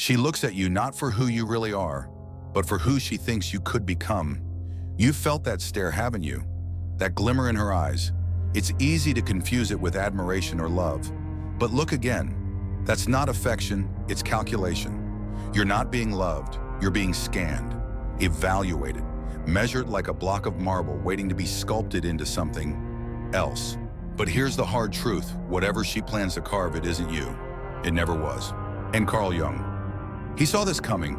She looks at you not for who you really are, but for who she thinks you could become. You've felt that stare, haven't you? That glimmer in her eyes. It's easy to confuse it with admiration or love. But look again. That's not affection, it's calculation. You're not being loved, you're being scanned, evaluated, measured like a block of marble waiting to be sculpted into something else. But here's the hard truth. Whatever she plans to carve, it isn't you. It never was. And Carl Jung, he saw this coming.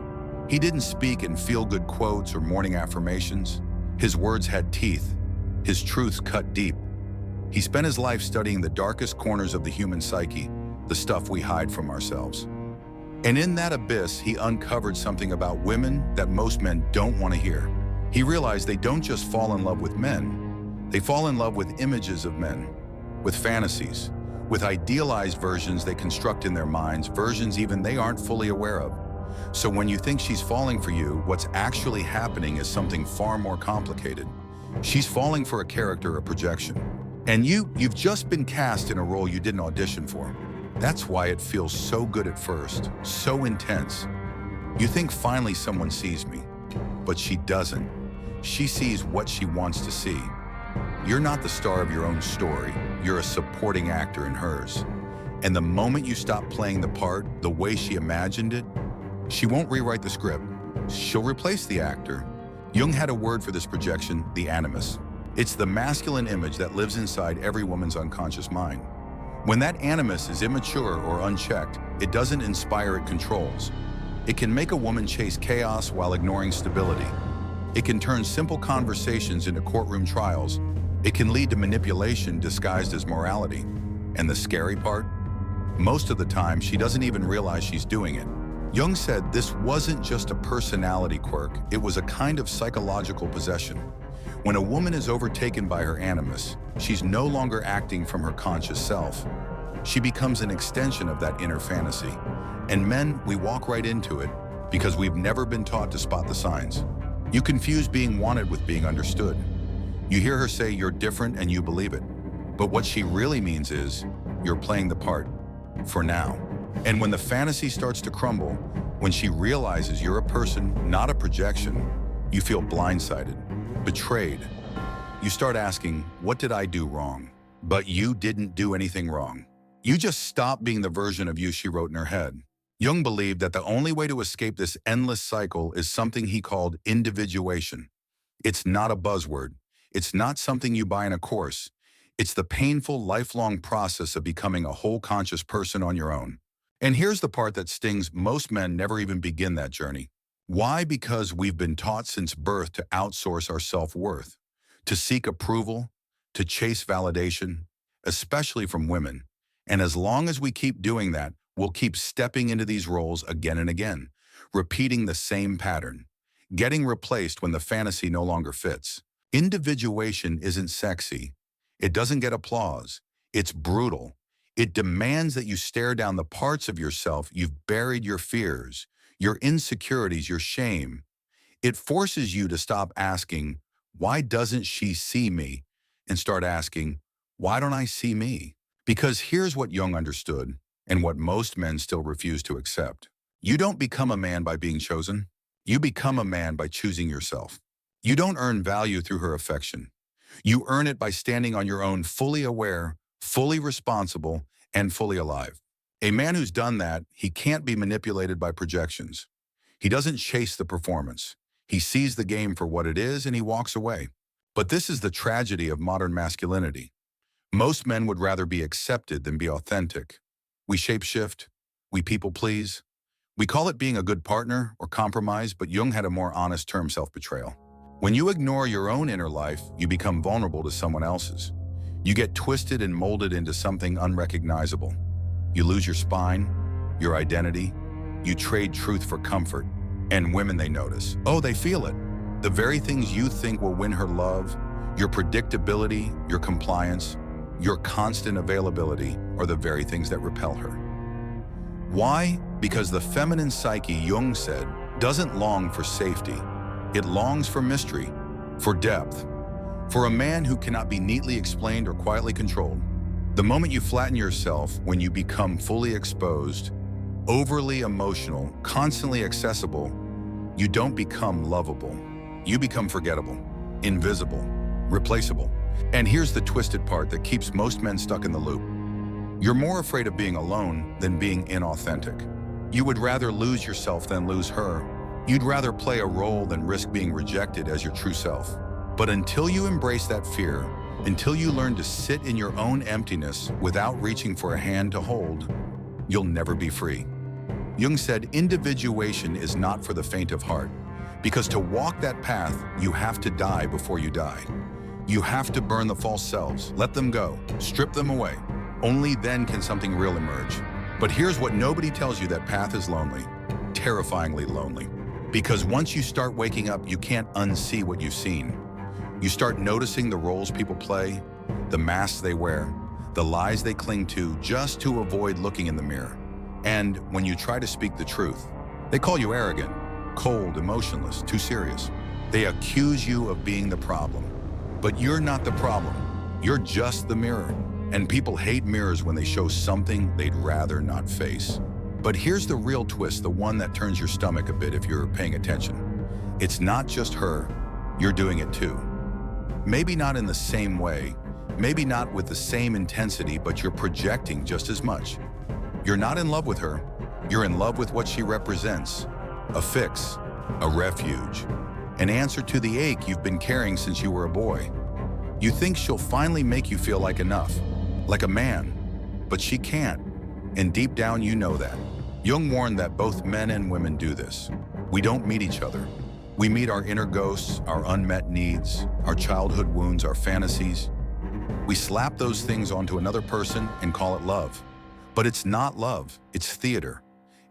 He didn't speak in feel-good quotes or morning affirmations. His words had teeth. His truths cut deep. He spent his life studying the darkest corners of the human psyche, the stuff we hide from ourselves. And in that abyss, he uncovered something about women that most men don't want to hear. He realized they don't just fall in love with men. They fall in love with images of men, with fantasies, with idealized versions they construct in their minds, versions even they aren't fully aware of. So when you think she's falling for you, what's actually happening is something far more complicated. She's falling for a character, a projection. And you've just been cast in a role you didn't audition for. That's why it feels so good at first, so intense. You think finally someone sees me, but she doesn't. She sees what she wants to see. You're not the star of your own story, you're a supporting actor in hers. And the moment you stop playing the part the way she imagined it, she won't rewrite the script. She'll replace the actor. Jung had a word for this projection, the animus. It's the masculine image that lives inside every woman's unconscious mind. When that animus is immature or unchecked, it doesn't inspire, it controls. It can make a woman chase chaos while ignoring stability. It can turn simple conversations into courtroom trials. It can lead to manipulation disguised as morality. And the scary part? Most of the time, she doesn't even realize she's doing it. Jung said this wasn't just a personality quirk, it was a kind of psychological possession. When a woman is overtaken by her animus, she's no longer acting from her conscious self. She becomes an extension of that inner fantasy. And men, we walk right into it because we've never been taught to spot the signs. You confuse being wanted with being understood. You hear her say you're different and you believe it. But what she really means is, you're playing the part, for now. And when the fantasy starts to crumble, when she realizes you're a person, not a projection, you feel blindsided, betrayed. You start asking, what did I do wrong? But you didn't do anything wrong. You just stopped being the version of you she wrote in her head. Jung believed that the only way to escape this endless cycle is something he called individuation. It's not a buzzword. It's not something you buy in a course. It's the painful, lifelong process of becoming a whole conscious person on your own. And here's the part that stings. Most men never even begin that journey. Why? Because we've been taught since birth to outsource our self-worth, to seek approval, to chase validation, especially from women. And as long as we keep doing that, we'll keep stepping into these roles again and again, repeating the same pattern, getting replaced when the fantasy no longer fits. Individuation isn't sexy. It doesn't get applause. It's brutal. It demands that you stare down the parts of yourself you've buried, your fears, your insecurities, your shame. It forces you to stop asking, why doesn't she see me? And start asking, why don't I see me? Because here's what Jung understood, and what most men still refuse to accept. You don't become a man by being chosen. You become a man by choosing yourself. You don't earn value through her affection. You earn it by standing on your own, fully aware, fully responsible, and fully alive. A man who's done that, he can't be manipulated by projections. He doesn't chase the performance. He sees the game for what it is and he walks away. But this is the tragedy of modern masculinity. Most men would rather be accepted than be authentic. We shapeshift, we people please. We call it being a good partner or compromise, but Jung had a more honest term, self-betrayal. When you ignore your own inner life, you become vulnerable to someone else's. You get twisted and molded into something unrecognizable. You lose your spine, your identity. You trade truth for comfort. And women, they notice. Oh, they feel it. The very things you think will win her love, your predictability, your compliance, your constant availability, are the very things that repel her. Why? Because the feminine psyche, Jung said, doesn't long for safety. It longs for mystery, for depth, for a man who cannot be neatly explained or quietly controlled. The moment you flatten yourself, when you become fully exposed, Overly emotional, constantly accessible, you don't become lovable. You become forgettable, invisible, replaceable. And here's the twisted part that keeps most men stuck in the loop. You're more afraid of being alone than being inauthentic. You would rather lose yourself than lose her. You'd rather play a role than risk being rejected as your true self. But until you embrace that fear, until you learn to sit in your own emptiness without reaching for a hand to hold, you'll never be free. Jung said individuation is not for the faint of heart, because to walk that path, you have to die before you die. You have to burn the false selves, let them go, strip them away. Only then can something real emerge. But here's what nobody tells you: that path is lonely, terrifyingly lonely. Because once you start waking up, you can't unsee what you've seen. You start noticing the roles people play, the masks they wear, the lies they cling to just to avoid looking in the mirror. And when you try to speak the truth, they call you arrogant, cold, emotionless, too serious. They accuse you of being the problem. But you're not the problem. You're just the mirror. And people hate mirrors when they show something they'd rather not face. But here's the real twist, the one that turns your stomach a bit if you're paying attention. It's not just her, you're doing it too. Maybe not in the same way, maybe not with the same intensity, but you're projecting just as much. You're not in love with her, you're in love with what she represents. A fix, a refuge, an answer to the ache you've been carrying since you were a boy. You think she'll finally make you feel like enough, like a man, but she can't. And deep down you know that. Jung warned that both men and women do this. We don't meet each other. We meet our inner ghosts, our unmet needs, our childhood wounds, our fantasies. We slap those things onto another person and call it love. But it's not love, it's theater.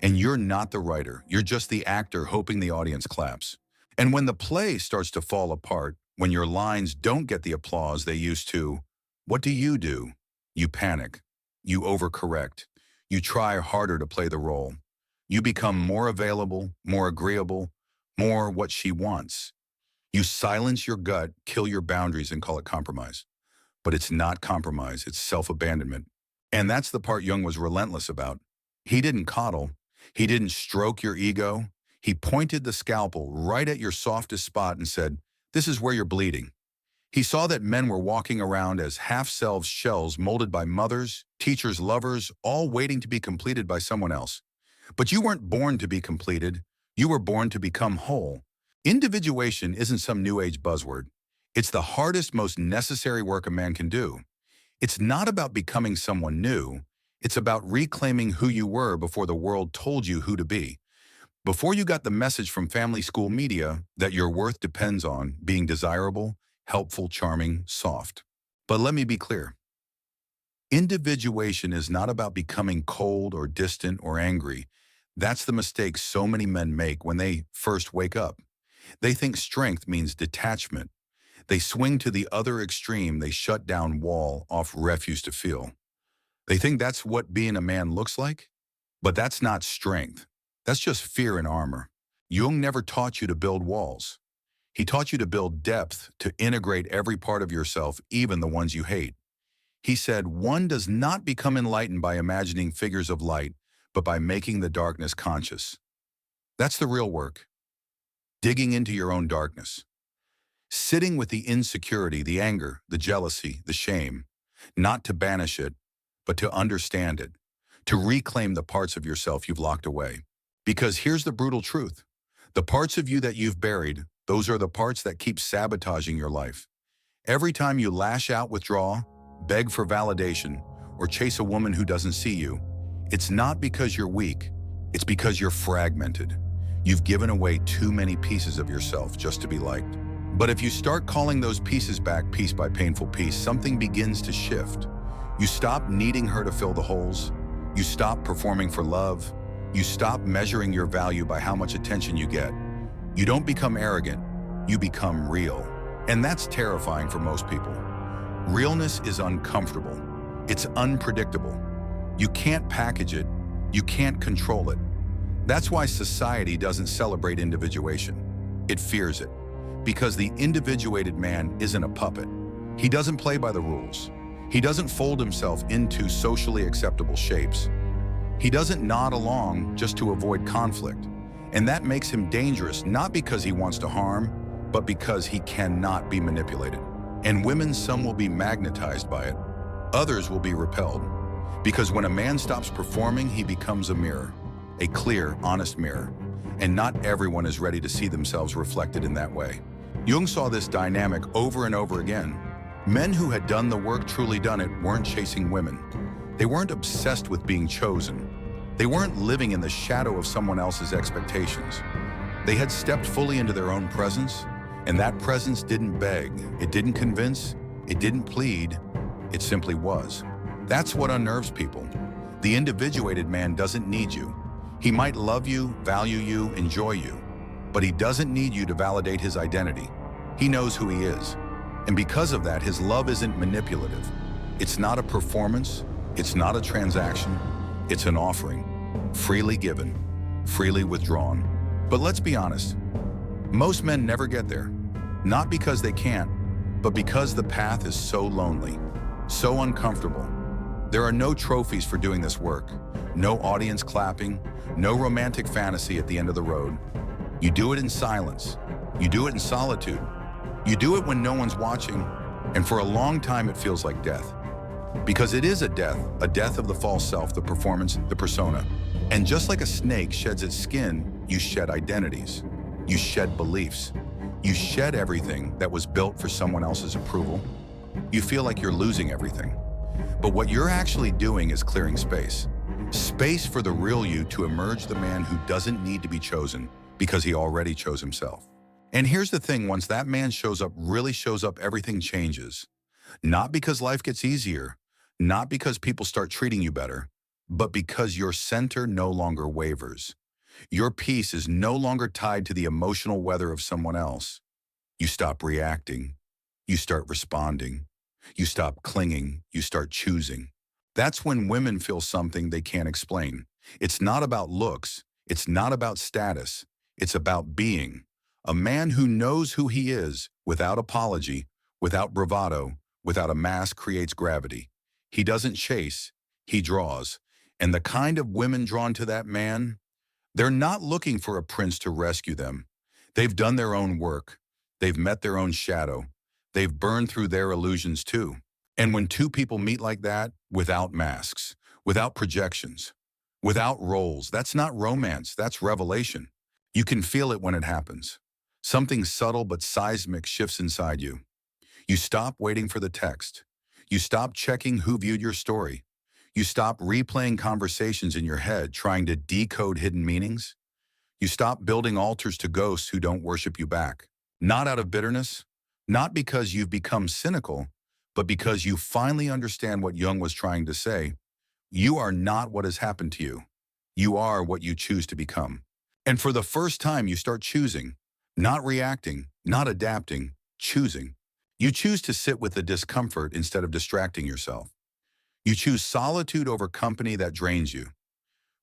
And you're not the writer, you're just the actor hoping the audience claps. And when the play starts to fall apart, when your lines don't get the applause they used to, what do? You panic. You overcorrect. You try harder to play the role. You become more available, more agreeable, more what she wants. You silence your gut, kill your boundaries, and call it compromise. But it's not compromise, it's self-abandonment. And that's the part Jung was relentless about. He didn't coddle. He didn't stroke your ego. He pointed the scalpel right at your softest spot and said, "This is where you're bleeding." He saw that men were walking around as half-selves shells molded by mothers, teachers, lovers, all waiting to be completed by someone else. But you weren't born to be completed. You were born to become whole. Individuation isn't some new age buzzword. It's the hardest, most necessary work a man can do. It's not about becoming someone new. It's about reclaiming who you were before the world told you who to be. Before you got the message from family, school, media that your worth depends on being desirable, helpful, charming, soft. But let me be clear. Individuation is not about becoming cold or distant or angry. That's the mistake so many men make when they first wake up. They think strength means detachment. They swing to the other extreme. They shut down wall off refuse to feel. They think that's what being a man looks like. But that's not strength. That's just fear and armor. Jung never taught you to build walls. He taught you to build depth, to integrate every part of yourself, even the ones you hate. He said, one does not become enlightened by imagining figures of light, but by making the darkness conscious. That's the real work. Digging into your own darkness. Sitting with the insecurity, the anger, the jealousy, the shame, not to banish it, but to understand it, to reclaim the parts of yourself you've locked away. Because here's the brutal truth. The parts of you that you've buried, those are the parts that keep sabotaging your life. Every time you lash out, withdraw, beg for validation, or chase a woman who doesn't see you, it's not because you're weak, it's because you're fragmented. You've given away too many pieces of yourself just to be liked. But if you start calling those pieces back piece by painful piece, something begins to shift. You stop needing her to fill the holes. You stop performing for love. You stop measuring your value by how much attention you get. You don't become arrogant, you become real. And that's terrifying for most people. Realness is uncomfortable. It's unpredictable. You can't package it. You can't control it. That's why society doesn't celebrate individuation. It fears it. Because the individuated man isn't a puppet. He doesn't play by the rules. He doesn't fold himself into socially acceptable shapes. He doesn't nod along just to avoid conflict. And that makes him dangerous, not because he wants to harm, but because he cannot be manipulated. And women, some will be magnetized by it. Others will be repelled. Because when a man stops performing, he becomes a mirror. A clear, honest mirror. And not everyone is ready to see themselves reflected in that way. Jung saw this dynamic over and over again. Men who had done the work, truly done it, weren't chasing women. They weren't obsessed with being chosen. They weren't living in the shadow of someone else's expectations. They had stepped fully into their own presence, and that presence didn't beg, it didn't convince, it didn't plead, it simply was. That's what unnerves people. The individuated man doesn't need you. He might love you, value you, enjoy you, but he doesn't need you to validate his identity. He knows who he is. And because of that, his love isn't manipulative. It's not a performance, it's not a transaction, it's an offering, freely given, freely withdrawn. But let's be honest, most men never get there. Not because they can't, but because the path is so lonely, so uncomfortable. There are no trophies for doing this work, no audience clapping, no romantic fantasy at the end of the road. You do it in silence. You do it in solitude. You do it when no one's watching, and for a long time it feels like death. Because it is a death of the false self, the performance, the persona. And just like a snake sheds its skin, you shed identities. You shed beliefs. You shed everything that was built for someone else's approval. You feel like you're losing everything. But what you're actually doing is clearing space. Space for the real you to emerge, the man who doesn't need to be chosen because he already chose himself. And here's the thing, once that man shows up, really shows up, everything changes. Not because life gets easier, not because people start treating you better, but because your center no longer wavers. Your peace is no longer tied to the emotional weather of someone else. You stop reacting. You start responding. You stop clinging. You start choosing. That's when women feel something they can't explain. It's not about looks. It's not about status. It's about being. A man who knows who he is, without apology, without bravado, without a mask, creates gravity. He doesn't chase, he draws. And the kind of women drawn to that man, they're not looking for a prince to rescue them. They've done their own work. They've met their own shadow. They've burned through their illusions too. And when two people meet like that, without masks, without projections, without roles, that's not romance, that's revelation. You can feel it when it happens. Something subtle but seismic shifts inside you. You stop waiting for the text. You stop checking who viewed your story. You stop replaying conversations in your head, trying to decode hidden meanings. You stop building altars to ghosts who don't worship you back. Not out of bitterness, not because you've become cynical, but because you finally understand what Jung was trying to say. You are not what has happened to you. You are what you choose to become. And for the first time, you start choosing, not reacting, not adapting, choosing. You choose to sit with the discomfort instead of distracting yourself. You choose solitude over company that drains you.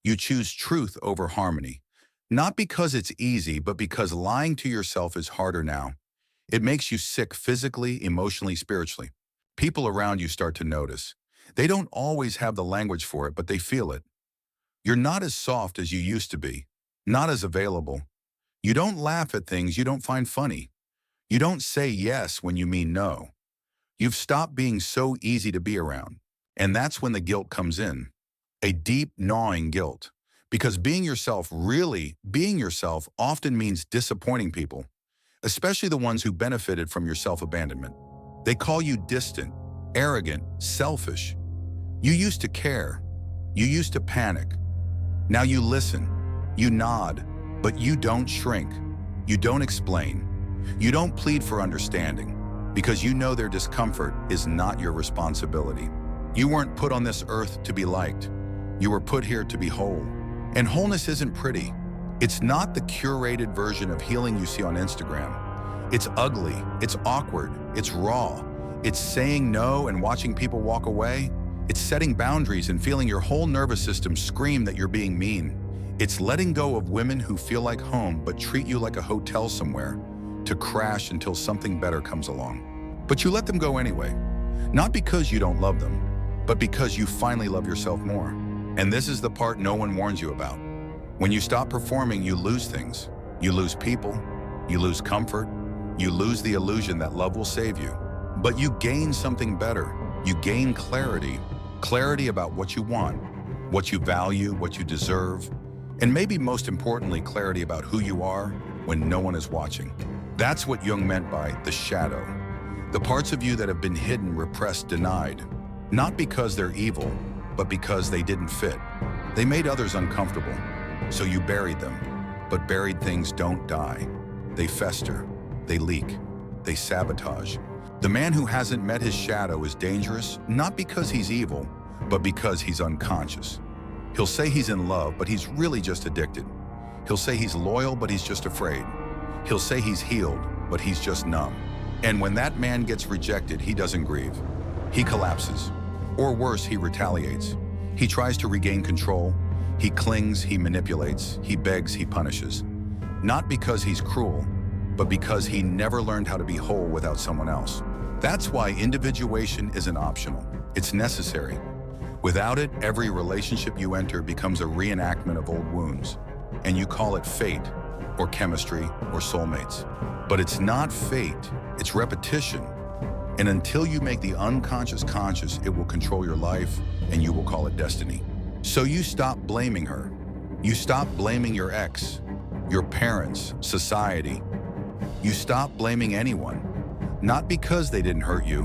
You choose truth over harmony. Not because it's easy, but because lying to yourself is harder now. It makes you sick physically, emotionally, spiritually. People around you start to notice. They don't always have the language for it, but they feel it. You're not as soft as you used to be, not as available. You don't laugh at things you don't find funny. You don't say yes when you mean no. You've stopped being so easy to be around. And that's when the guilt comes in. A deep, gnawing guilt. Because being yourself, really being yourself, often means disappointing people, especially the ones who benefited from your self-abandonment. They call you distant, arrogant, selfish. You used to care. You used to panic. Now you listen. You nod. But you don't shrink. You don't explain. You don't plead for understanding. Because you know their discomfort is not your responsibility. You weren't put on this earth to be liked. You were put here to be whole. And wholeness isn't pretty. It's not the curated version of healing you see on Instagram. It's ugly, it's awkward, it's raw. It's saying no and watching people walk away. It's setting boundaries and feeling your whole nervous system scream that you're being mean. It's letting go of women who feel like home but treat you like a hotel somewhere, to crash until something better comes along. But you let them go anyway. Not because you don't love them, but because you finally love yourself more. And this is the part no one warns you about. When you stop performing, you lose things. You lose people, you lose comfort, you lose the illusion that love will save you. But you gain something better. You gain clarity. Clarity about what you want, what you value, what you deserve, and maybe most importantly, clarity about who you are when no one is watching. That's what Jung meant by the shadow. The parts of you that have been hidden, repressed, denied. Not because they're evil, but because they didn't fit. They made others uncomfortable, so you buried them. But buried things don't die. They fester, they leak, they sabotage. The man who hasn't met his shadow is dangerous, not because he's evil, but because he's unconscious. He'll say he's in love, but he's really just addicted. He'll say he's loyal, but he's just afraid. He'll say he's healed, but he's just numb. And when that man gets rejected, he doesn't grieve. He collapses. Or worse, he retaliates. He tries to regain control. He clings, he manipulates, he begs, he punishes. Not because he's cruel, but because he never learned how to be whole without someone else. That's why individuation isn't optional. It's necessary. Without it, every relationship you enter becomes a reenactment of old wounds. And you call it fate, or chemistry, or soulmates. But it's not fate, it's repetition. And until you make the unconscious conscious, it will control your life, and you will call it destiny. So you stop blaming her. You stop blaming your ex, your parents, society. You stop blaming anyone, not because they didn't hurt you,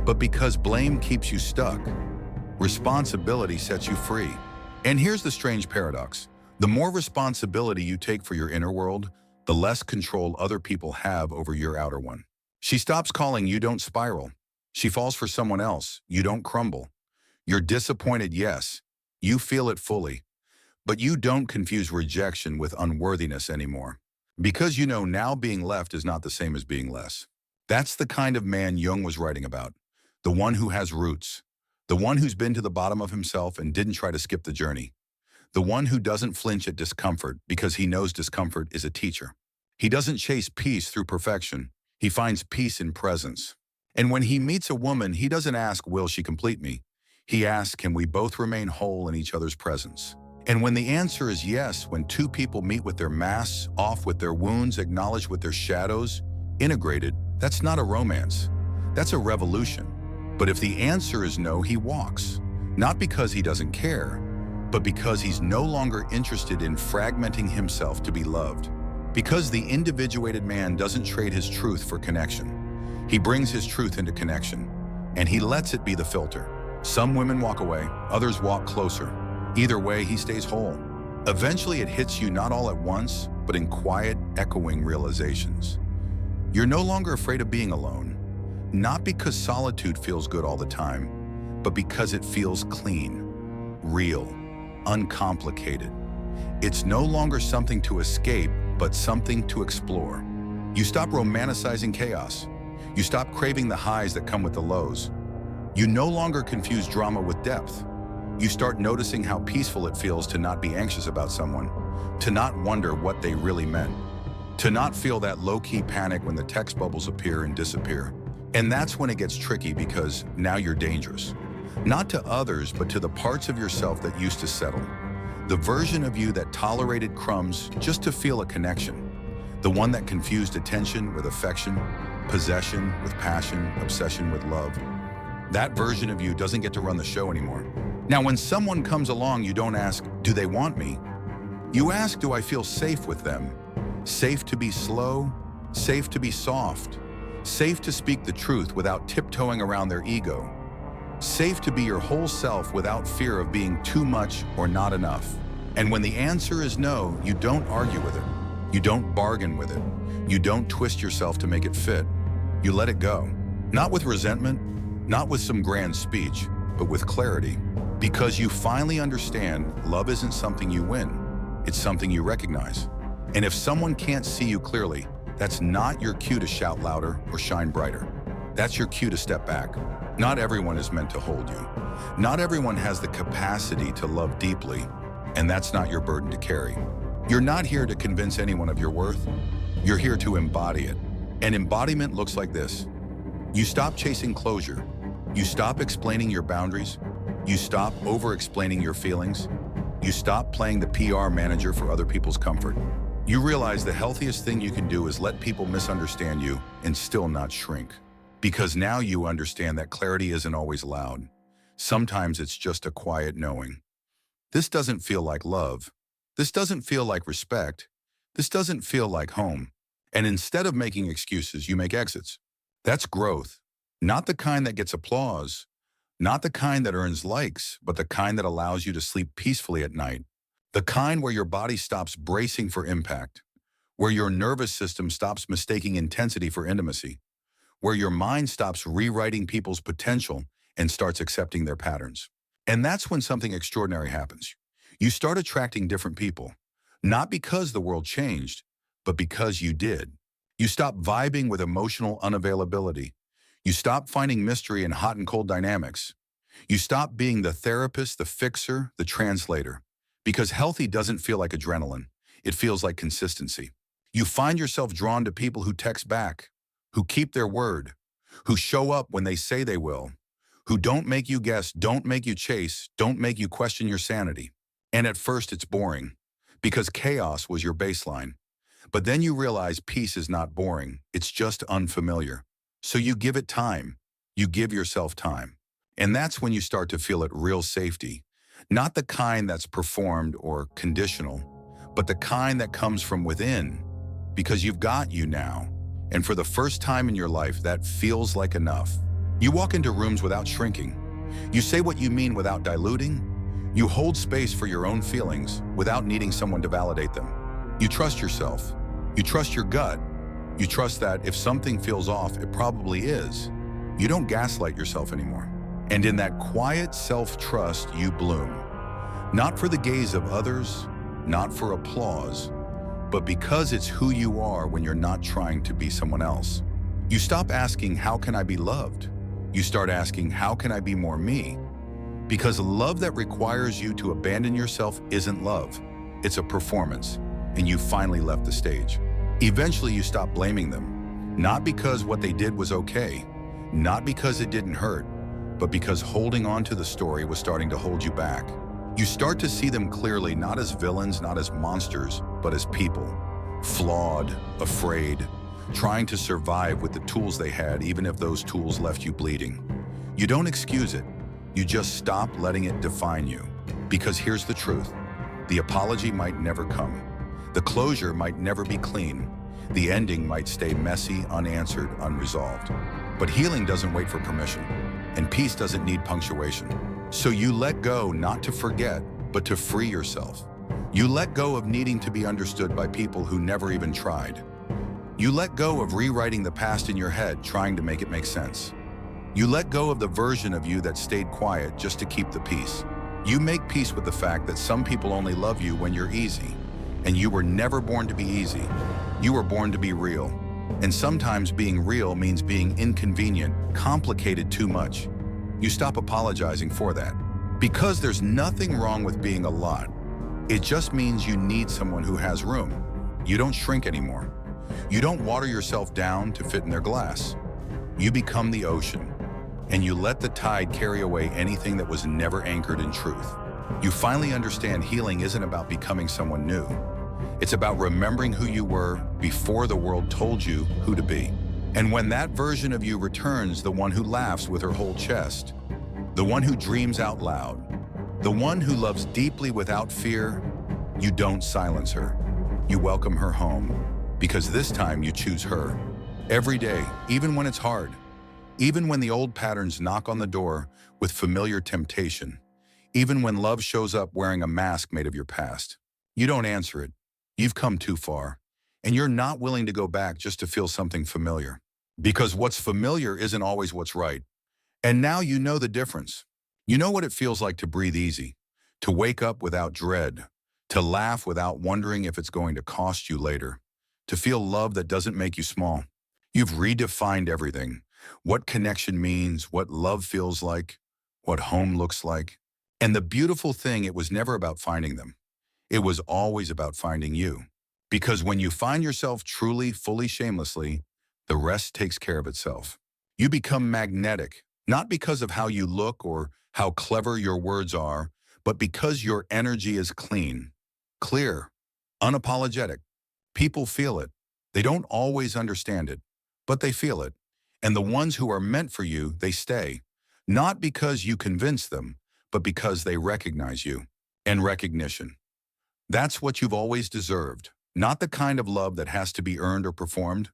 but because blame keeps you stuck. Responsibility sets you free. And here's the strange paradox. The more responsibility you take for your inner world, the less control other people have over your outer one. She stops calling, you don't spiral. She falls for someone else, you don't crumble. You're disappointed, yes. You feel it fully. But you don't confuse rejection with unworthiness anymore. Because you know now being left is not the same as being less. That's the kind of man Jung was writing about. The one who has roots. The one who's been to the bottom of himself and didn't try to skip the journey. The one who doesn't flinch at discomfort because he knows discomfort is a teacher. He doesn't chase peace through perfection. He finds peace in presence. And when he meets a woman, he doesn't ask, will she complete me? He asks, can we both remain whole in each other's presence? And when the answer is yes, when two people meet with their masks off, with their wounds acknowledged, with their shadows integrated, that's not a romance. That's a revolution. But if the answer is no, he walks. Not because he doesn't care, but because he's no longer interested in fragmenting himself to be loved. Because the individuated man doesn't trade his truth for connection. He brings his truth into connection, and he lets it be the filter. Some women walk away, others walk closer. Either way, he stays whole. Eventually, it hits you not all at once, but in quiet, echoing realizations. You're no longer afraid of being alone, not because solitude feels good all the time, but because it feels clean, real, uncomplicated. It's no longer something to escape, but something to explore. You stop romanticizing chaos. You stop craving the highs that come with the lows. You no longer confuse drama with depth. You start noticing how peaceful it feels to not be anxious about someone, to not wonder what they really meant, to not feel that low-key panic when the text bubbles appear and disappear. And that's when it gets tricky, because now you're dangerous. Not to others, but to the parts of yourself that used to settle. The version of you that tolerated crumbs just to feel a connection. The one that confused attention with affection, possession with passion, obsession with love. That version of you doesn't get to run the show anymore. Now, when someone comes along, you don't ask, do they want me? You ask, do I feel safe with them? Safe to be slow, safe to be soft, safe to speak the truth without tiptoeing around their ego. Safe to be your whole self without fear of being too much or not enough. And when the answer is no, you don't argue with it. You don't bargain with it. You don't twist yourself to make it fit. You let it go. Not with resentment, not with some grand speech, but with clarity. Because you finally understand love isn't something you win. It's something you recognize. And if someone can't see you clearly, that's not your cue to shout louder or shine brighter. That's your cue to step back. Not everyone is meant to hold you. Not everyone has the capacity to love deeply, and that's not your burden to carry. You're not here to convince anyone of your worth. You're here to embody it. And embodiment looks like this. You stop chasing closure. You stop explaining your boundaries. You stop over-explaining your feelings. You stop playing the PR manager for other people's comfort. You realize the healthiest thing you can do is let people misunderstand you and still not shrink. Because now you understand that clarity isn't always loud. Sometimes it's just a quiet knowing. This doesn't feel like love. This doesn't feel like respect. This doesn't feel like home. And instead of making excuses, you make exits. That's growth. Not the kind that gets applause, not the kind that earns likes, but the kind that allows you to sleep peacefully at night. The kind where your body stops bracing for impact, where your nervous system stops mistaking intensity for intimacy, where your mind stops rewriting people's potential and starts accepting their patterns. And that's when something extraordinary happens. You start attracting different people, not because the world changed, but because you did. You stop vibing with emotional unavailability. You stop finding mystery in hot and cold dynamics. You stop being the therapist, the fixer, the translator. Because healthy doesn't feel like adrenaline. It feels like consistency. You find yourself drawn to people who text back, who keep their word, who show up when they say they will, who don't make you guess, don't make you chase, don't make you question your sanity. And at first it's boring, because chaos was your baseline. But then you realize peace is not boring, it's just unfamiliar. So you give it time. You give yourself time. And that's when you start to feel it real safety. Not the kind that's performed or conditional, but the kind that comes from within, because you've got you now. And for the first time in your life, that feels like enough. You walk into rooms without shrinking. You say what you mean without diluting. You hold space for your own feelings without needing someone to validate them. You trust yourself. You trust your gut. You trust that if something feels off, it probably is. You don't gaslight yourself anymore. And in that quiet self-trust, you bloom. Not for the gaze of others, not for applause, but because it's who you are when you're not trying to be someone else. You stop asking, how can I be loved? You start asking, how can I be more me? Because love that requires you to abandon yourself isn't love. It's a performance, and you finally left the stage. Eventually, you stop blaming them, not because what they did was okay, not because it didn't hurt, but because holding on to the story was starting to hold you back. You start to see them clearly, not as villains, not as monsters, but as people. Flawed, afraid, trying to survive with the tools they had, even if those tools left you bleeding. You don't excuse it. You just stop letting it define you. Because here's the truth. The apology might never come. The closure might never be clean. The ending might stay messy, unanswered, unresolved. But healing doesn't wait for permission. And peace doesn't need punctuation. So you let go, not to forget, but to free yourself. You let go of needing to be understood by people who never even tried. You let go of rewriting the past in your head, trying to make it make sense. You let go of the version of you that stayed quiet just to keep the peace. You make peace with the fact that some people only love you when you're easy. And you were never born to be easy. You were born to be real. And sometimes being real means being inconvenient, complicated too much. You stop apologizing for that. Because there's nothing wrong with being a lot. It just means you need someone who has room. You don't shrink anymore. You don't water yourself down to fit in their glass. You become the ocean, and you let the tide carry away anything that was never anchored in truth. You finally understand healing isn't about becoming someone new. It's about remembering who you were before the world told you who to be. And when that version of you returns, the one who laughs with her whole chest, the one who dreams out loud, the one who loves deeply without fear, you don't silence her. You welcome her home, because this time you choose her. Every day, even when it's hard, even when the old patterns knock on the door with familiar temptation, even when love shows up wearing a mask made of your past, you don't answer it. You've come too far, and you're not willing to go back just to feel something familiar. Because what's familiar isn't always what's right. And now you know the difference. You know what it feels like to breathe easy, to wake up without dread, to laugh without wondering if it's going to cost you later, to feel love that doesn't make you small. You've redefined everything. What connection means, what love feels like, what home looks like. And the beautiful thing, it was never about finding them. It was always about finding you. Because when you find yourself truly, fully, shamelessly, the rest takes care of itself. You become magnetic, not because of how you look or how clever your words are, but because your energy is clean, clear, unapologetic. People feel it. They don't always understand it, but they feel it. And the ones who are meant for you, they stay. Not because you convince them, but because they recognize you. And recognition. That's what you've always deserved. Not the kind of love that has to be earned or performed,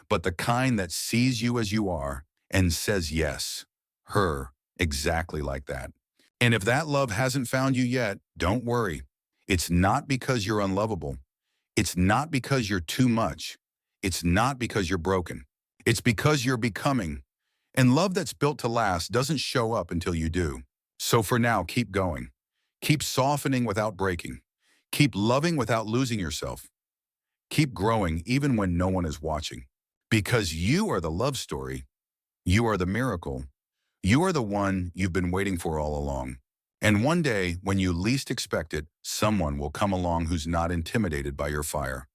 but the kind that sees you as you are and says yes, her, exactly like that. And if that love hasn't found you yet, don't worry. It's not because you're unlovable. It's not because you're too much. It's not because you're broken. It's because you're becoming. And love that's built to last doesn't show up until you do. So for now, keep going. Keep softening without breaking. Keep loving without losing yourself. Keep growing even when no one is watching. Because you are the love story. You are the miracle. You are the one you've been waiting for all along. And one day, when you least expect it, someone will come along who's not intimidated by your fire.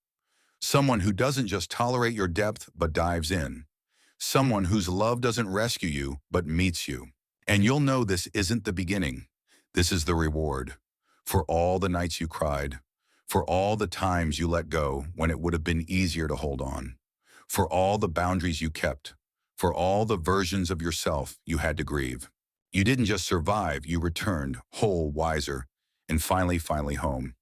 Someone who doesn't just tolerate your depth, but dives in. Someone whose love doesn't rescue you, but meets you. And you'll know this isn't the beginning. This is the reward. For all the nights you cried. For all the times you let go when it would have been easier to hold on. For all the boundaries you kept. For all the versions of yourself you had to grieve. You didn't just survive, you returned, whole, wiser, and finally home.